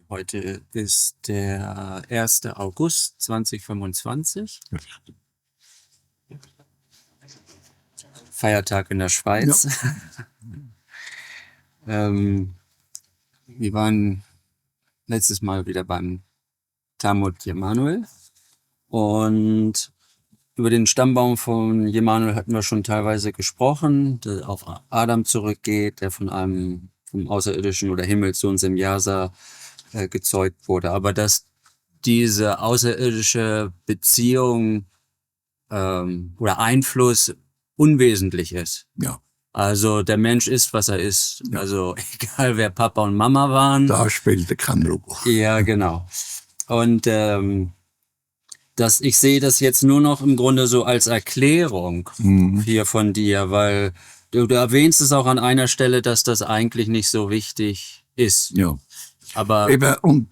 Heute ist der 1. August 2025. Feiertag in der Schweiz. Ja. Wir waren letztes Mal wieder beim Talmud Jemanuel und über den Stammbaum von Jemanuel hatten wir schon teilweise gesprochen, der auf Adam zurückgeht, der vom außerirdischen oder Himmelssohn Semjasa gezeugt wurde. Aber dass diese außerirdische Beziehung oder Einfluss unwesentlich ist. Ja. Also der Mensch ist, was er ist. Ja. Also egal, wer Papa und Mama waren. Da spielt keine Rolle. Ja, genau. Und ich sehe das jetzt nur noch im Grunde so als Erklärung hier von dir, weil du erwähnst es auch an einer Stelle, dass das eigentlich nicht so wichtig ist. Ja. Aber eben, und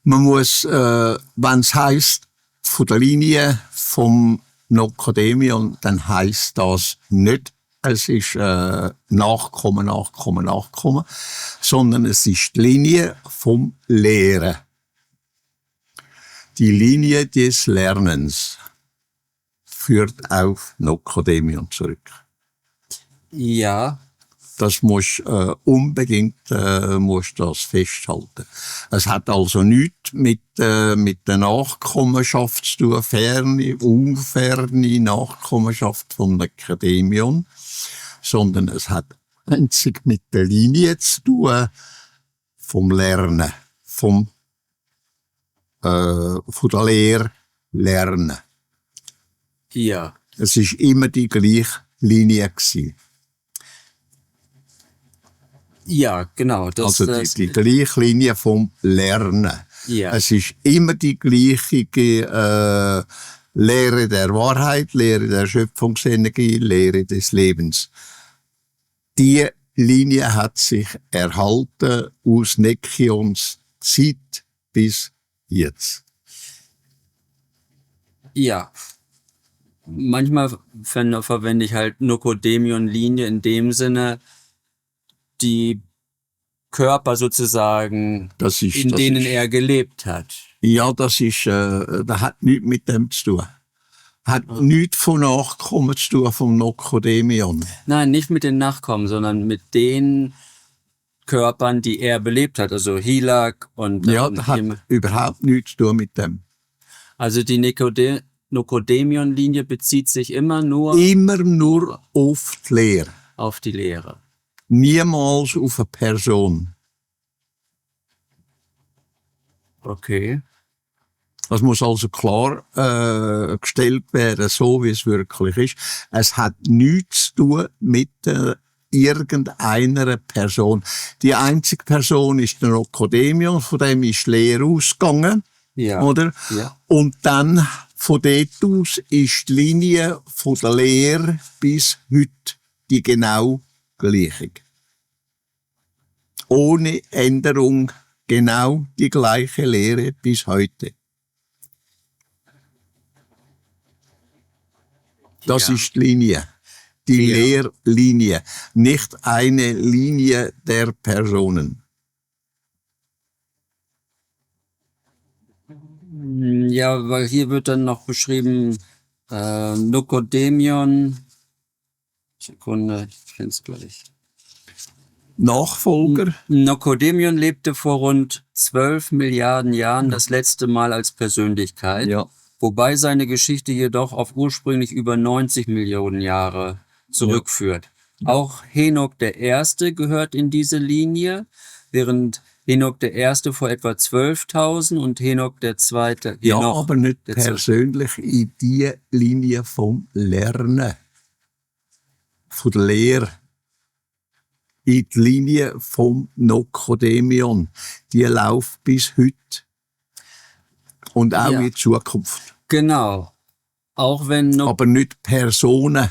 man muss, wenn es heisst, von der Linie vom Nokodemion, dann heisst das nicht, es ist Nachkommen, sondern es ist die Linie vom Lehren. Die Linie des Lernens führt auf Nokodemion zurück. ja, Das musst unbedingt musst das festhalten. Es hat also nichts mit der Nachkommenschaft zu tun, ferne, unferne Nachkommenschaft vom Akademion, sondern es hat einzig mit der Linie zu tun vom Lernen, von der Lehre lernen. ja, Es ist immer die gleiche Linie gewesen. ja, genau. Also die gleiche Linie vom Lernen. Ja. Es ist immer die gleiche Lehre der Wahrheit, Lehre der Schöpfungsenergie, Lehre des Lebens. Die Linie hat sich erhalten aus Nekions Zeit bis jetzt. Ja. Manchmal verwende ich halt Nokodemion-Linie in dem Sinne, die Körper sozusagen, denen er gelebt hat. Ja, das hat nichts mit dem zu tun. Hat nichts von Nachkommen zu tun vom Nokodemion. Nein, nicht mit den Nachkommen, sondern mit den Körpern, die er belebt hat. Also Hilak und... Ja, das hat überhaupt nichts zu tun mit dem. Also die Nokodemion-Linie bezieht sich immer nur auf die Lehre. Auf die Lehre. Niemals auf eine Person. Okay. Das muss also klar gestellt werden, so wie es wirklich ist. Es hat nichts zu tun mit irgendeiner Person. Die einzige Person ist der Nokodemion, von dem ist die Lehre ausgegangen. Ja. Oder? Ja. Und dann von dort aus ist die Linie von der Lehre bis heute die genau gleiche. Ohne Änderung genau die gleiche Lehre bis heute. Das ist die Linie. Die Lehrlinie. Nicht eine Linie der Personen. Ja, weil hier wird dann noch beschrieben, Nokodemion. Sekunde, ich finde es gleich. Nachfolger. Nokodemion lebte vor rund 12 Milliarden Jahren das letzte Mal als Persönlichkeit, wobei seine Geschichte jedoch auf ursprünglich über 90 Millionen Jahre zurückführt. Ja. Auch Henok der Erste gehört in diese Linie, während Henok der Erste vor etwa 12.000 und Henok der Zweite... Ja, aber nicht persönlich in die Linie vom Lernen, von der Lehre. In die Linie vom Nokodemion. Die läuft bis heute. Und auch in Zukunft. Genau. Auch wenn aber nicht Personen.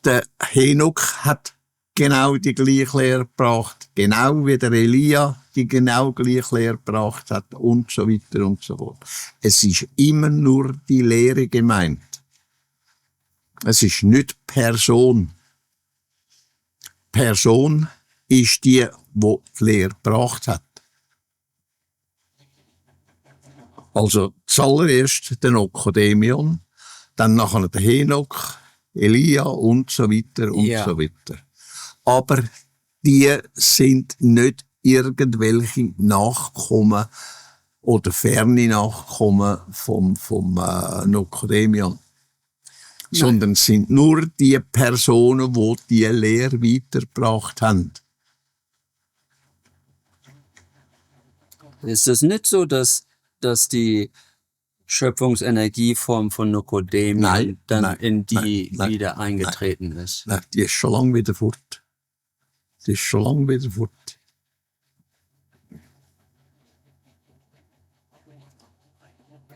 Der Henok hat genau die gleiche Lehre gebracht. Genau wie der Elia die genau gleiche Lehre gebracht hat. Und so weiter und so fort. Es ist immer nur die Lehre gemeint. Es ist nicht Person. Person ist die Lehre gebracht hat. Also zuallererst der Nokodemion, dann nachher der Henok, Elia und so weiter und Ja. so weiter. Aber die sind nicht irgendwelche Nachkommen oder ferne Nachkommen vom Nokodemion. Sondern sind nur die Personen, die die Lehre weitergebracht haben. Ist es nicht so, dass die Schöpfungsenergieform von Nokodemion Nein, dann nein, in die nein, wieder eingetreten ist? Nein, die ist schon lange wieder fort. Die ist schon lange wieder fort.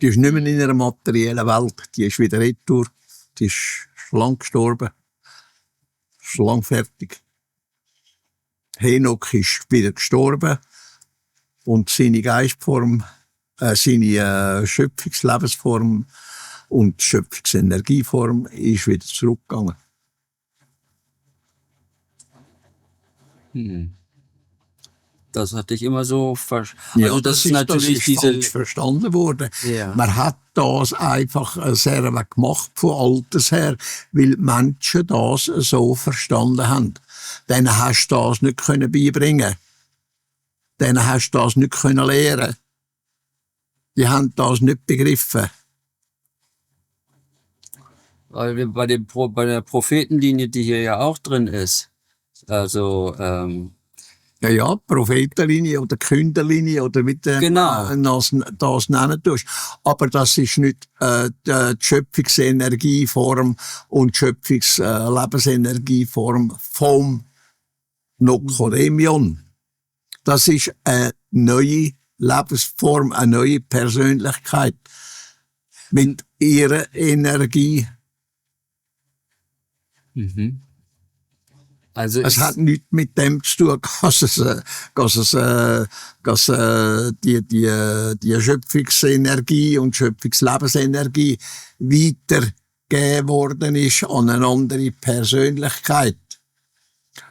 Die ist nicht mehr in einer materiellen Welt. Die ist wieder retour. Die ist schon lange gestorben. Schon lange fertig. Henok ist wieder gestorben. Und seine Geistform, seine Schöpfungslebensform und Schöpfungsenergieform ist wieder zurückgegangen. Das hatte ich immer so Ja, also das ist natürlich das ist diese falsch verstanden worden. Ja. Man hat das einfach sehr gemacht von Alters her, weil die Menschen das so verstanden haben. Denen hast du das nicht können beibringen. Denen hast du das nicht können lehren. Die haben das nicht begriffen. weil wir bei der Prophetenlinie, die hier ja auch drin ist, also Ja, Prophetenlinie oder Künderlinie oder wie du Genau. das nennen tust. Aber das ist nicht die Schöpfungsenergieform und die Schöpfungslebenssenergieform vom Nokodemion. Das ist eine neue Lebensform, eine neue Persönlichkeit mit ihrer Energie. also Es hat nichts mit dem zu tun, dass die Schöpfungsenergie und Schöpfungslebensenergie weitergegeben worden ist an eine andere Persönlichkeit.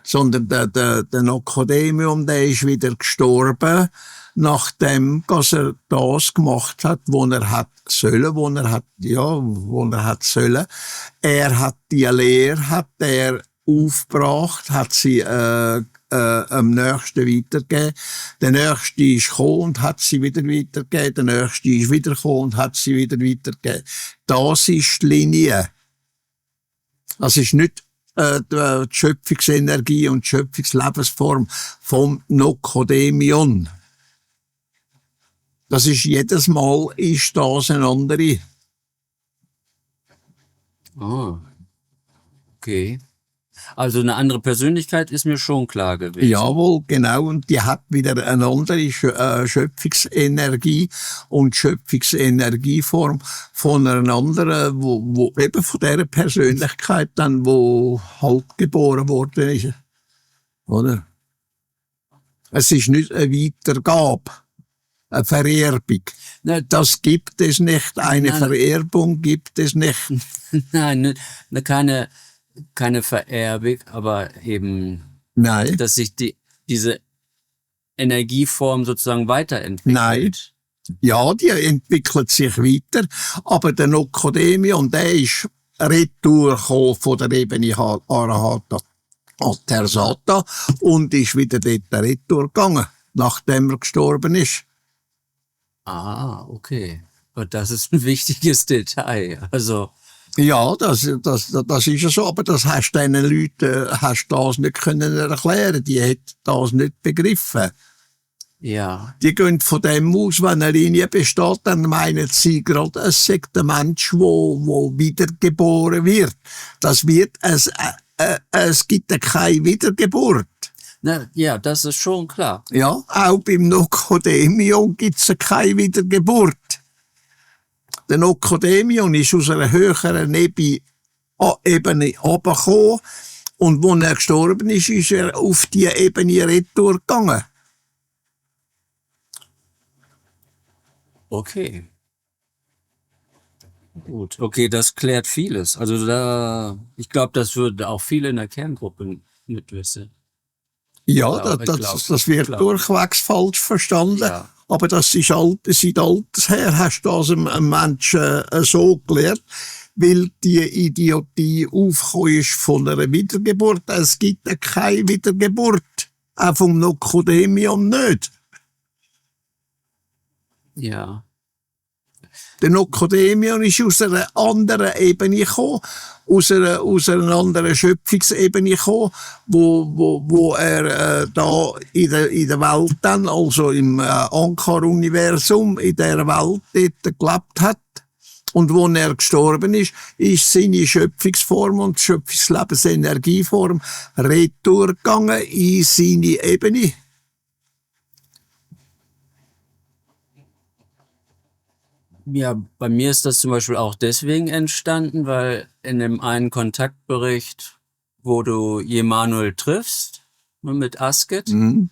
Sondern der Nokodemion, der ist wieder gestorben, nachdem, dass er das gemacht hat, wo er hat sollen, wo er hat sollen. Er hat die Lehre, hat er aufgebracht, hat sie am Nächsten weitergegeben. Der Nächste ist gekommen und hat sie wieder weitergegeben. Der Nächste ist wieder gekommen und hat sie wieder weitergegeben. Das ist die Linie. Das ist nicht die Schöpfungsenergie und die Schöpfungslebensform vom Nokodemion. Das ist jedes Mal ist das eine andere. Okay. Also eine andere Persönlichkeit ist mir schon klar gewesen. Jawohl, genau. Und die hat wieder eine andere Schöpfungsenergie und Schöpfungsenergieform von einer anderen, wo eben von der Persönlichkeit dann, wo halt geboren worden ist. Oder? Es ist nicht eine Weitergabe, eine Vererbung. Das gibt es nicht. Eine Vererbung gibt es nicht. Nein, keine Vererbung, aber eben, Nein. dass sich diese Energieform sozusagen weiterentwickelt. Nein. Ja, die entwickelt sich weiter, aber der Nokodemion, der ist retour gekommen von der Ebene Arahata Tersata und ist wieder dort retour gegangen, nachdem er gestorben ist. Ah, okay. Und das ist ein wichtiges Detail. Also Ja, das ist ja so, aber das hast diesen Leuten das nicht können erklären. Die hätten das nicht begriffen. ja, Die gehen von dem aus, wenn eine Linie besteht, dann meinen sie gerade, es sei der Mensch, wo wiedergeboren wird. Es gibt keine Wiedergeburt. ja, das ist schon klar. Ja, auch beim Nokodemion gibt es keine Wiedergeburt. Der Nokodemion ist aus einer höheren Ebene runtergekommen und als er gestorben ist er auf die Ebene retour gegangen. Okay. Gut. Okay, das klärt vieles. Also ich glaube, das würde auch viele in der Kerngruppe mitwissen. Ja, Glaube- das wird glaub- durchwegs falsch verstanden. Ja. Aber das ist seit alters her, hast du das einem Menschen so gelernt, weil die Idiotie aufgekommen ist von einer Wiedergeburt. Es gibt ja keine Wiedergeburt. Auch vom Nokodemion nicht. Ja. Der Nokodemion ist aus einer anderen Ebene gekommen, aus einer anderen Schöpfungsebene gekommen, wo er da in der Welt dann, also im Ankar-Universum, in der Welt dort gelebt hat. Und wo er gestorben ist seine Schöpfungsform und Schöpfungslebensenergieform retour gegangen in seine Ebene. Ja, bei mir ist das zum Beispiel auch deswegen entstanden, weil in dem einen Kontaktbericht, wo du Jemanuel triffst, ne, mit Asket, Mhm.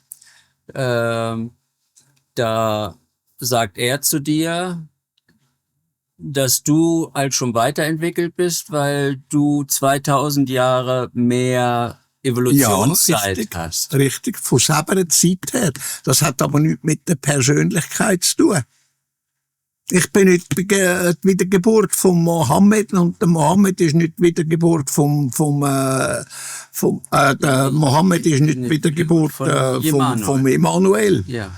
da sagt er zu dir, dass du halt schon weiterentwickelt bist, weil du 2000 Jahre mehr Evolutionszeit richtig, hast. richtig, von selber Zeit her. Das hat aber nichts mit der Persönlichkeit zu tun. Ich bin nicht die Wiedergeburt von Mohammed und der Mohammed ist nicht die Wiedergeburt der Mohammed ist nicht die Wiedergeburt Von vom Immanuel. Ja.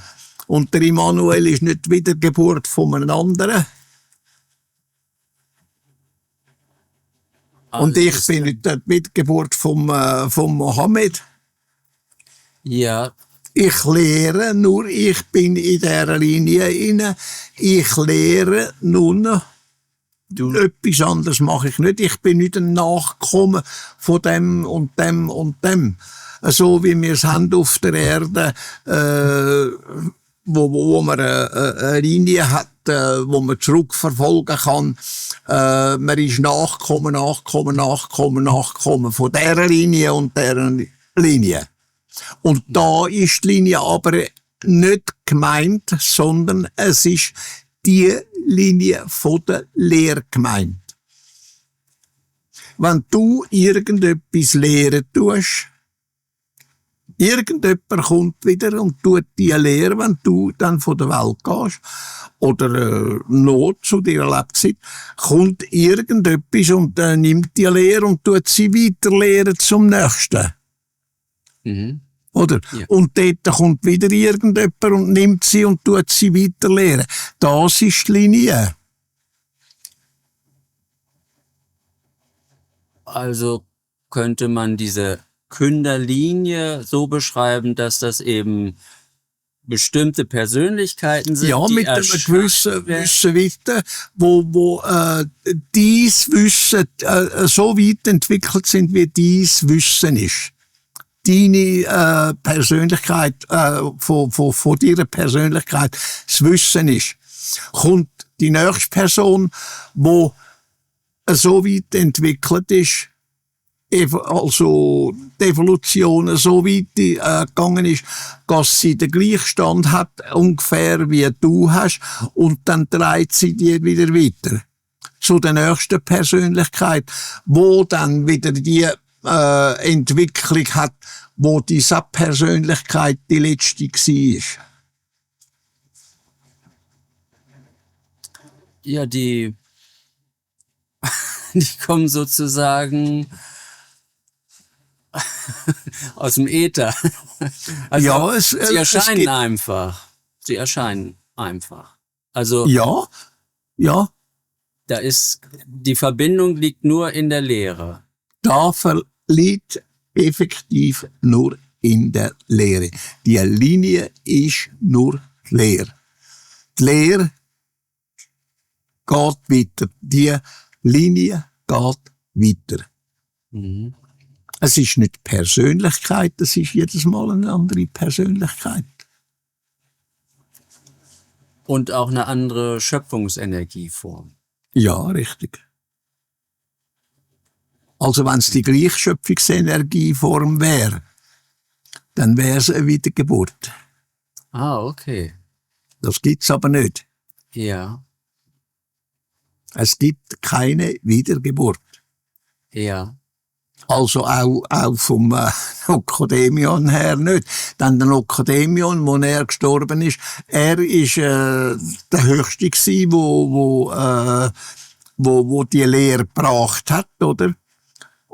Und der Immanuel ist nicht die Wiedergeburt von einem anderen. Und ich ist- bin nicht die Wiedergeburt vom Mohammed. Ja, Ich lehre nur, ich bin in dieser Linie inne. Ich lehre nur, etwas anderes mache ich nicht. Ich bin nicht ein Nachkommen von dem und dem und dem. So wie wir es haben auf der Erde, wo man eine Linie hat, wo man zurückverfolgen kann. Man ist Nachkommen von dieser Linie und dieser Linie. Und da ist die Linie aber nicht gemeint, sondern es ist die Linie von der Lehre gemeint. Wenn du irgendetwas lehren tust, irgendjemand kommt wieder und tut die Lehre, wenn du dann von der Welt gehst, oder Not zu deiner Lebzeit, kommt irgendetwas und nimmt die Lehre und tut sie weiterlehren zum Nächsten. mhm. Oder? Ja. Und dort kommt wieder irgendjemand und nimmt sie und tut sie weiterlehren. Das ist die Linie. Also könnte man diese Künderlinie so beschreiben, dass das eben bestimmte Persönlichkeiten sind, Ja, die mit einem erscheinen gewissen werden. Wissen, wo dies Wissen so weit entwickelt sind, wie dies Wissen ist. Deine Persönlichkeit, von deiner Persönlichkeit das Wissen ist. Kommt die nächste Person, wo so weit entwickelt ist, also die Evolution so weit gegangen ist, dass sie den Gleichstand hat, ungefähr wie du hast, und dann dreht sie dir wieder weiter zu der nächsten Persönlichkeit, wo dann wieder die Entwicklung hat, wo diese Persönlichkeit die letzte war. Ja, die kommen sozusagen aus dem Äther. Also Ja, sie es erscheinen gibt- einfach. Sie erscheinen einfach. Also Ja, ja, da ist, die Verbindung liegt nur in der Lehre. da liegt effektiv nur in der Lehre. Die Linie ist nur Lehre. Die Lehre geht weiter. Die Linie geht weiter. Mhm. Es ist nicht Persönlichkeit, es ist jedes Mal eine andere Persönlichkeit. Und auch eine andere Schöpfungsenergieform. Ja, richtig. Also wenn es die gleiche Schöpfungsenergieform wäre, dann wäre es eine Wiedergeburt. Ah, okay. Das gibt's aber nicht. Ja, Es gibt keine Wiedergeburt. ja. Also auch vom Nocodemion her nicht. Dann der Nocodemion, wo er gestorben ist, er ist der Höchste gsi, wo die Lehre gebracht hat, oder?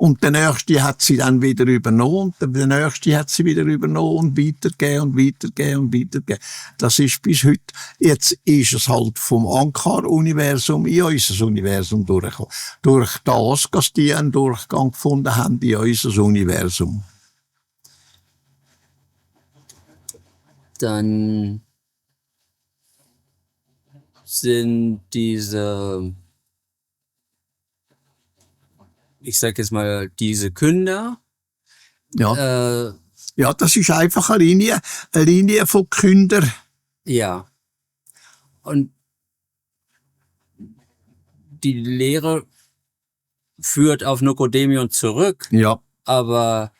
Und der Nächste hat sie dann wieder übernommen, und der Nächste hat sie wieder übernommen und weitergegeben und weitergegeben und weitergegeben. Das ist bis heute. Jetzt ist es halt vom Ankar-Universum in unser Universum durchgekommen. Durch das, dass die einen Durchgang gefunden haben in unser Universum. Dann sind diese, ich sag jetzt mal, diese Künder, Ja. Ja, das ist einfach eine Linie von Kündern. ja. Und die Lehre führt auf Nocodemion zurück, Ja. aber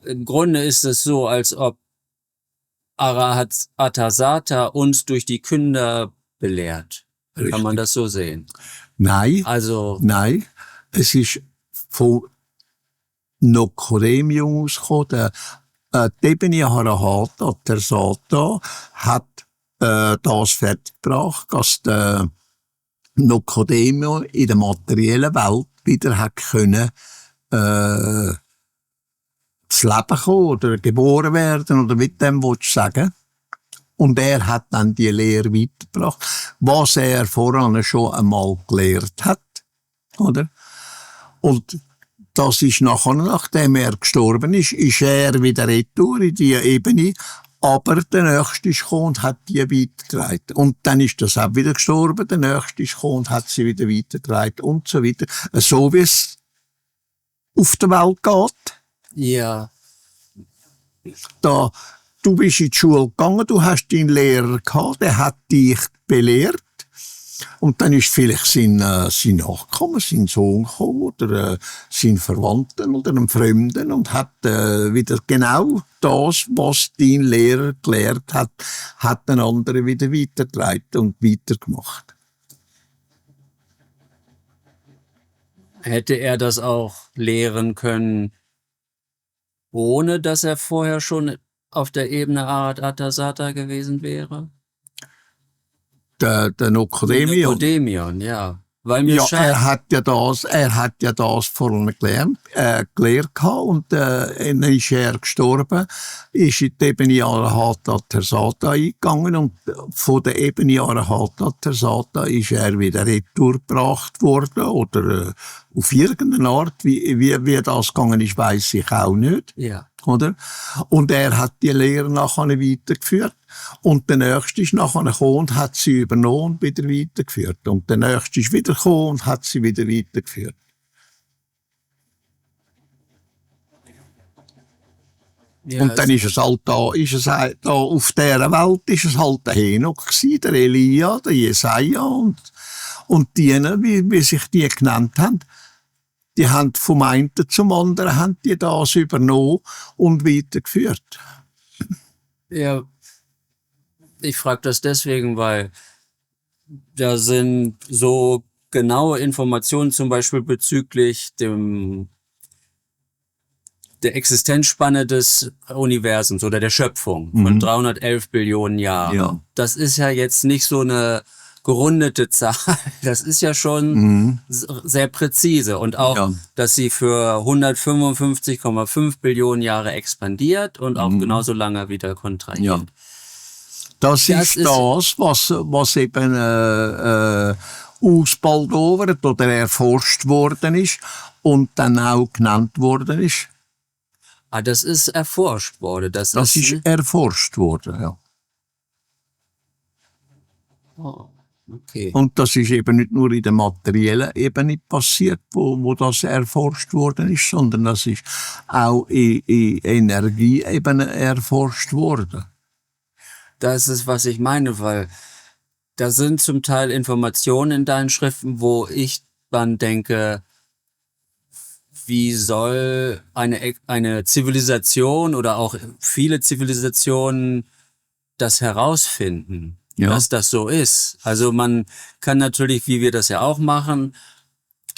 im Grunde ist es so, als ob Arahat Atasata uns durch die Künder belehrt. Richtig. Kann man das so sehen? Nein. Also, Nein. Es ist von Nocodemion ausgekommen. Der Tebeni Harahata, der Sata, hat das fertiggebracht, dass der Nocodemion in der materiellen Welt wieder hat können zu Leben kommen oder geboren werden oder mit dem willst du sagen. Und er hat dann die Lehre weitergebracht, was er voran schon einmal gelehrt hat, oder? Und das ist nachdem er gestorben ist er wieder retour in die Ebene, aber der Nächste ist gekommen und hat die weitergetragen. Und dann ist das auch wieder gestorben, der Nächste ist gekommen und hat sie wieder weitergetragen und so weiter. So wie es auf der Welt geht. ja, Du bist in die Schule gegangen, du hast deinen Lehrer gehabt, der hat dich belehrt. Und dann ist vielleicht sein Nachkommen, sein Sohn gekommen, oder sein Verwandten oder ein Fremden und hat wieder genau das, was dein Lehrer gelehrt hat, hat den anderen wieder weitergetragen und weitergemacht. hätte er das auch lehren können, ohne dass er vorher schon auf der Ebene Arahat Atasata gewesen wäre? Der Nocodemion. Nocodemion, ja. Weil mir Ja, scheint, er hat ja das vorne gelehrt gehabt und dann ist er gestorben, ist in die Ebene Arahata Tersata eingegangen und von der Ebene Arahata Tersata ist er wieder retourgebracht worden oder auf irgendeine Art, wie das gegangen ist, weiss ich auch nicht. ja. Oder? Und er hat die Lehre nachher weitergeführt. Und der Nächste ist nachher gekommen und hat sie übernommen und wieder weitergeführt. Und der Nächste ist wieder gekommen und hat sie wieder weitergeführt. Ja, Und dann ist es halt da auf dieser Welt ist es halt der Henok gsi, der Elia, der Jesaja und die, wie sich die genannt haben. Die haben vom einen zum anderen haben die das übernommen und weitergeführt. ja, ich frage das deswegen, weil da sind so genaue Informationen zum Beispiel bezüglich der Existenzspanne des Universums oder der Schöpfung von 311 Billionen Jahren. Ja. Das ist ja jetzt nicht so eine gerundete Zahl. Das ist ja schon sehr präzise. Und auch, dass sie für 155,5 Billionen Jahre expandiert und auch genauso lange wieder kontrahiert. Ja. Das ist das, was eben ausbaldowert oder erforscht worden ist und dann auch genannt worden ist. Ah, das ist erforscht worden. Das ist erforscht worden, ja. Oh, okay. Und das ist eben nicht nur in der materiellen Ebene passiert, wo das erforscht worden ist, sondern das ist auch in Energieebene erforscht worden. Das ist, was ich meine, weil da sind zum Teil Informationen in deinen Schriften, wo ich dann denke, wie soll eine Zivilisation oder auch viele Zivilisationen das herausfinden, dass das so ist? Also man kann natürlich, wie wir das ja auch machen,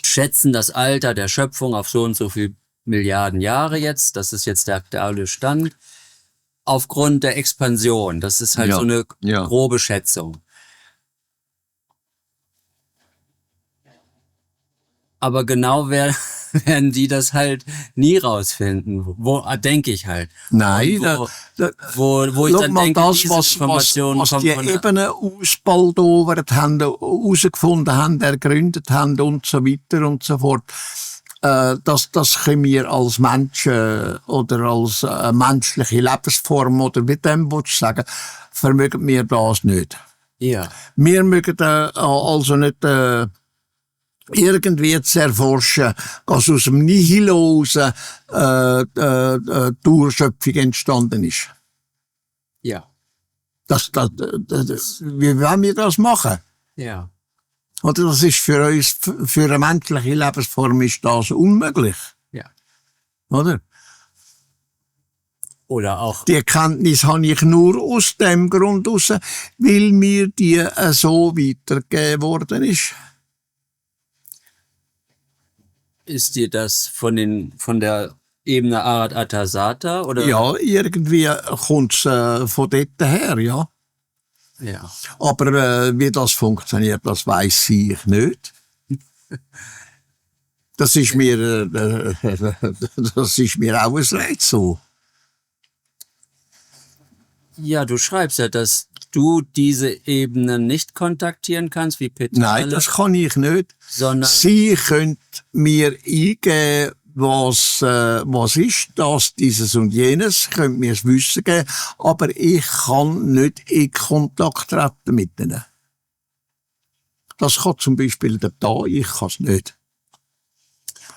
schätzen das Alter der Schöpfung auf so und so viel Milliarden Jahre jetzt. Das ist jetzt der aktuelle Stand. Aufgrund der Expansion. Das ist halt Ja, so eine ja. grobe Schätzung. Aber genau werden die das halt nie rausfinden. Wo denke ich halt. Nein, Wo ich schau dann mal, denke, das, diese Informationen was kommen die von Ebenen ausbaldowert haben, herausgefunden haben, ergründet haben und so weiter und so fort, das können wir als Menschen oder als menschliche Lebensform oder wie dem willst du sagen, vermögen wir das nicht. ja. Wir mögen also nicht irgendwie zu erforschen, was aus dem Nihil raus die Urschöpfung entstanden ist. Ja. Wie wollen wir das machen? Ja. Oder das ist für uns, für eine menschliche Lebensform ist das unmöglich. Ja. Oder? Oder auch. Die Erkenntnis habe ich nur aus dem Grund raus, weil mir die so weitergegeben worden ist. Ist dir das von der Ebene Arat Atasata oder? Ja, irgendwie kommt's von dort her, ja. Ja. Aber wie das funktioniert, das weiß ich nicht. Das ist mir, das ist mir auch ein Rätsel. Ja, du schreibst ja, dass du diese Ebene nicht kontaktieren kannst, wie Peter. Nein, das kann ich nicht. Sondern Sie könnt mir eingeben, was ist das, dieses und jenes, könnt mir das Wissen geben, aber ich kann nicht in Kontakt treten mit ihnen. Das kann zum Beispiel der da, ich kann es nicht.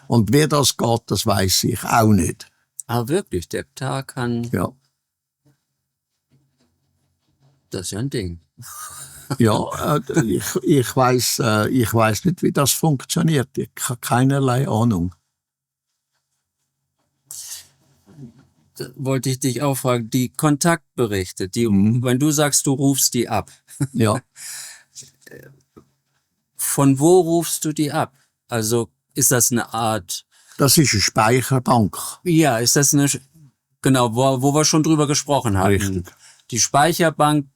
Und wie das geht, das weiß ich auch nicht. wirklich, der Tag kann. Ja. Das ist ja ein Ding. Ja, ich weiß nicht, wie das funktioniert. Ich habe keinerlei Ahnung. Da wollte ich dich auch fragen, die Kontaktberichte, wenn du sagst, du rufst die ab, Ja. von wo rufst du die ab? Also ist das eine Art, Das ist eine Speicherbank. ja, ist das eine, genau, wo wir schon drüber gesprochen haben. Richtig. Die Speicherbank,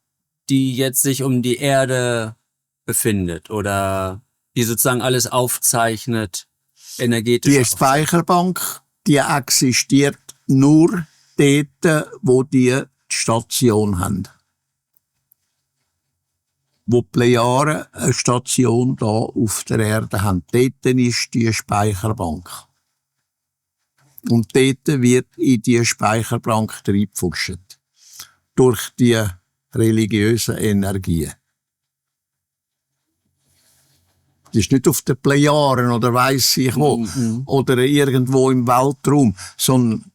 die jetzt sich um die Erde befindet oder die sozusagen alles aufzeichnet, energetisch. Die Speicherbank, die existiert nur dort, wo die Station haben. Wo die Plejaren eine Station da auf der Erde haben. Dort ist die Speicherbank. Und dort wird in die Speicherbank reingepfuscht. Durch die religiösen Energien. Das ist nicht auf den Plejaren oder weiss ich wo, oder irgendwo im Weltraum, sondern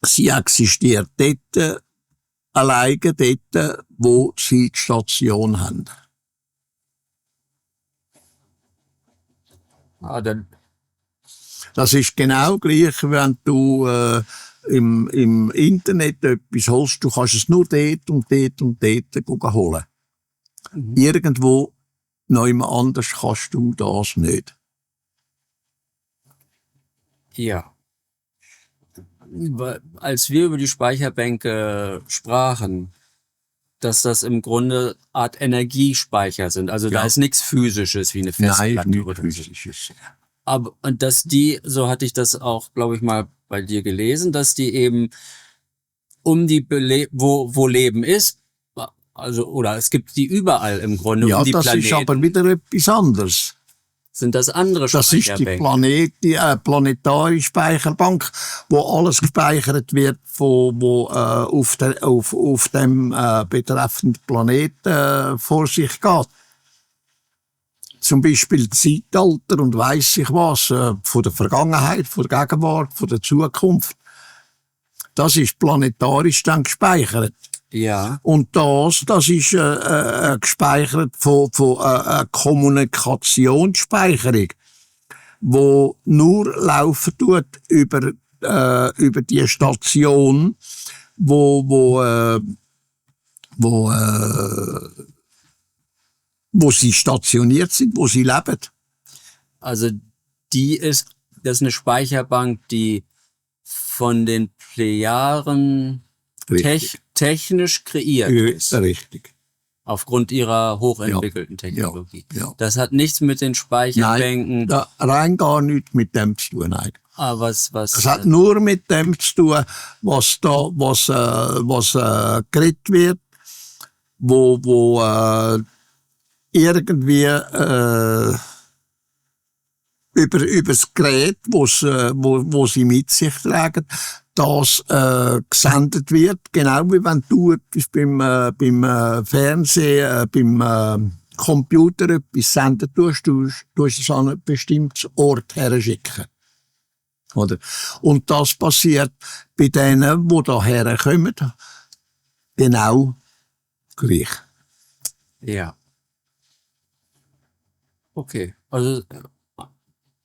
sie existiert dort, alleine dort, wo sie die Station haben. Dann. Das ist genau gleich, wenn du im Internet etwas holst, du kannst es nur dort und dort und dort holen. Irgendwo, noch immer anders kannst du das nicht. Ja. Als wir über die Speicherbänke sprachen, dass das im Grunde Art Energiespeicher sind. Also da ist nichts Physisches wie eine Festplatte. Nein, oder nicht so. physisches. Aber, und dass die, so hatte ich das auch, glaube ich, mal bei dir gelesen, dass die eben wo Leben ist, also, oder es gibt die überall im Grunde, Ja, um die das Planeten. ist aber wieder etwas anderes. Sind das andere Das ist die Speicherbänke? planetare Speicherbank, wo alles gespeichert wird, wo auf dem betreffenden Planeten vor sich geht. Zum Beispiel Zeitalter und weiss ich was, von der Vergangenheit, von der Gegenwart, von der Zukunft. Das ist planetarisch dann gespeichert. Ja. Und das ist gespeichert von Kommunikationsspeicherung, wo nur laufen tut über die Station, wo sie stationiert sind, wo sie leben. Also das ist eine Speicherbank, die von den Plejaren Richtig. technisch kreiert ist. Richtig. Aufgrund ihrer hochentwickelten Technologie. Ja. Das hat nichts mit den Speicherbänken. Nein, rein gar nichts mit dem zu tun. Nein. Was Das hat nur mit dem zu tun, was geredet wird, wo irgendwie über das Gerät, wo sie mit sich tragen, das gesendet wird, genau wie wenn du etwas beim Fernsehen, beim Computer etwas senden tust, du es an ein bestimmtes Ort herschicken. Oder? Und das passiert bei denen, die daher kommen, genau gleich. Ja. Okay. Also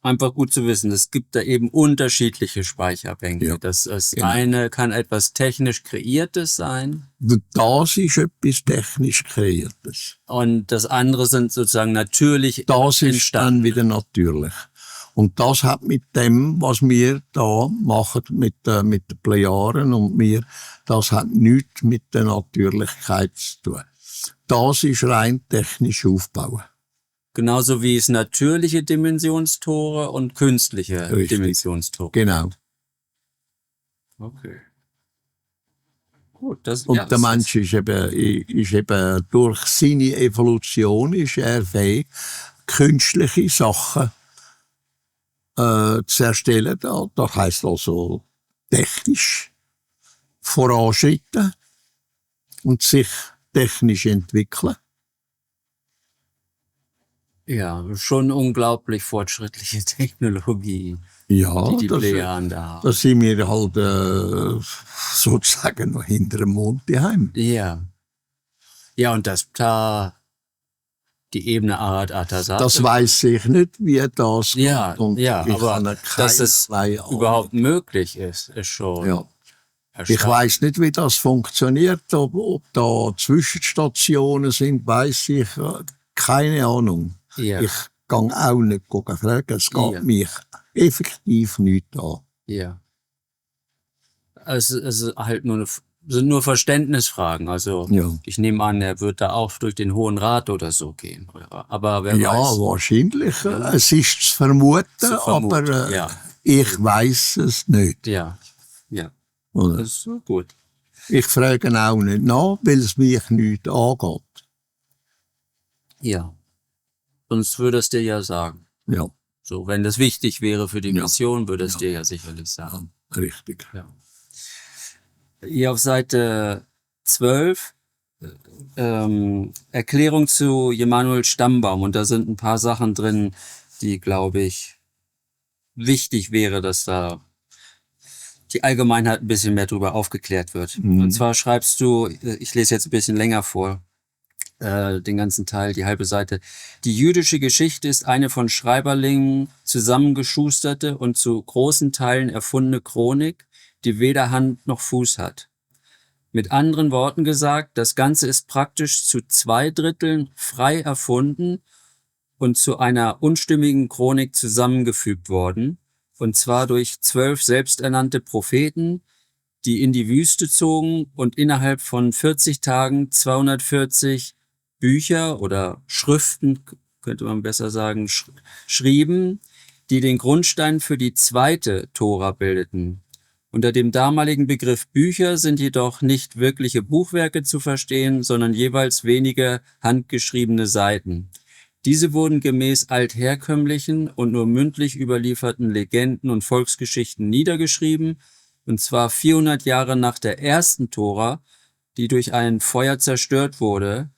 einfach gut zu wissen, es gibt da eben unterschiedliche Speicherbänke. Ja, Das genau. eine kann etwas technisch Kreiertes sein Das ist etwas technisch Kreiertes. und das andere sind sozusagen natürlich Das ist entstanden. dann wieder natürlich. Und das hat mit dem, was wir da machen, mit den Plejaren und mir, das hat nichts mit der Natürlichkeit zu tun. Das ist rein technisch aufbauen. Genauso wie es natürliche Dimensionstore und künstliche Richtig. Dimensionstore. Genau. Okay. Gut, das, Und ja, der das Mensch ist eben durch seine Evolution ist er fähig, künstliche Sachen zu erstellen. Das heisst also technisch voranschreiten und sich technisch entwickeln. ja schon unglaublich fortschrittliche Technologie, Ja, die Plejaren da haben. da sind wir halt sozusagen noch hinter dem Mond daheim. Ja. Ja, und das da die Ebene Arad Atasat. Das weiß ich nicht, wie das Ja, kommt. Und ja, ich aber habe dass es keinerlei Ahnung. überhaupt möglich ist schon Ja. Ich erstaunlich. weiß nicht, wie das funktioniert, ob da Zwischenstationen sind, weiß ich keine Ahnung. Ja, Ich gehe auch nicht fragen, es geht Ja. mich effektiv nicht an. ja. Es ist halt sind nur Verständnisfragen. Also Ja, ich nehme an, er wird da auch durch den Hohen Rat oder so gehen. Aber wer ja weiß. wahrscheinlich. Es ist zu vermuten, aber ja. ich weiß es nicht. Ja, ja. Oder? Das ist so gut. Ich frage auch nicht nach, weil es mich nicht angeht. Ja. Sonst würde es dir ja sagen. Ja, So, wenn das wichtig wäre für die Ja. Mission, würde es Ja. dir ja sicherlich sagen. richtig. Ja. Hier auf Seite 12 Erklärung zu Emanuel Stammbaum. Und da sind ein paar Sachen drin, die, glaube ich, wichtig wäre, dass da die Allgemeinheit ein bisschen mehr drüber aufgeklärt wird. Mhm. Und zwar schreibst du, ich lese jetzt ein bisschen länger vor, den ganzen Teil, die halbe Seite. Die jüdische Geschichte ist eine von Schreiberlingen zusammengeschusterte und zu großen Teilen erfundene Chronik, die weder Hand noch Fuß hat. Mit anderen Worten gesagt, das Ganze ist praktisch zu 2/3 frei erfunden und zu einer unstimmigen Chronik zusammengefügt worden, und zwar durch 12 selbsternannte Propheten, die in die Wüste zogen und innerhalb von 40 Tagen 240 Bücher oder Schriften, könnte man besser sagen, schrieben, die den Grundstein für die zweite Tora bildeten. Unter dem damaligen Begriff Bücher sind jedoch nicht wirkliche Buchwerke zu verstehen, sondern jeweils wenige handgeschriebene Seiten. Diese wurden gemäß altherkömmlichen und nur mündlich überlieferten Legenden und Volksgeschichten niedergeschrieben, und zwar 400 Jahre nach der ersten Tora, die durch ein Feuer zerstört wurde,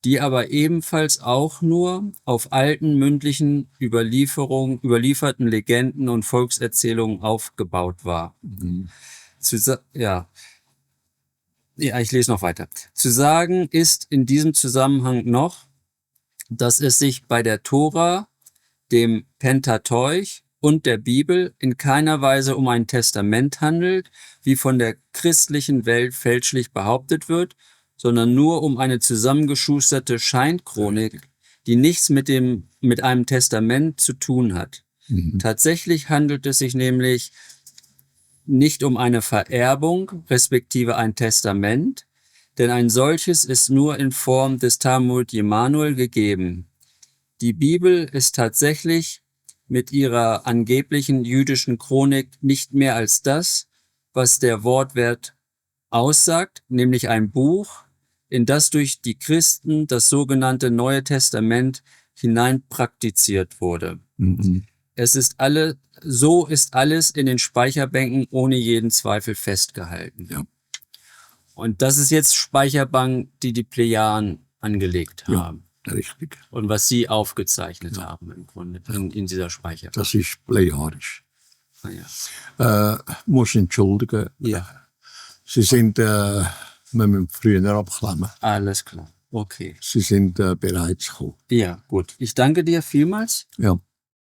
die aber ebenfalls auch nur auf alten mündlichen überlieferten Legenden und Volkserzählungen aufgebaut war. Ja, ich lese noch weiter. Zu sagen ist in diesem Zusammenhang noch, dass es sich bei der Tora, dem Pentateuch und der Bibel in keiner Weise um ein Testament handelt, wie von der christlichen Welt fälschlich behauptet wird, sondern nur um eine zusammengeschusterte Scheinchronik, die nichts mit einem Testament zu tun hat. Tatsächlich handelt es sich nämlich nicht um eine Vererbung, respektive ein Testament, denn ein solches ist nur in Form des Talmud Jemanuel gegeben. Die Bibel ist tatsächlich mit ihrer angeblichen jüdischen Chronik nicht mehr als das, was der Wortwert aussagt, nämlich ein Buch, in das durch die Christen das sogenannte Neue Testament hinein praktiziert wurde. So ist alles in den Speicherbänken ohne jeden Zweifel festgehalten. Ja. Und das ist jetzt Speicherbank, die die Plejaren angelegt haben. Richtig. Und was sie aufgezeichnet haben im Grunde in dieser Speicherbank. Das ist plejadisch. Ah, ja. Muss entschuldigen. Ja. Sie sind, wir müssen früher abklemmen. Alles klar. Okay. Sie sind bereits gekommen. Ja, gut. Ich danke dir vielmals. Ja.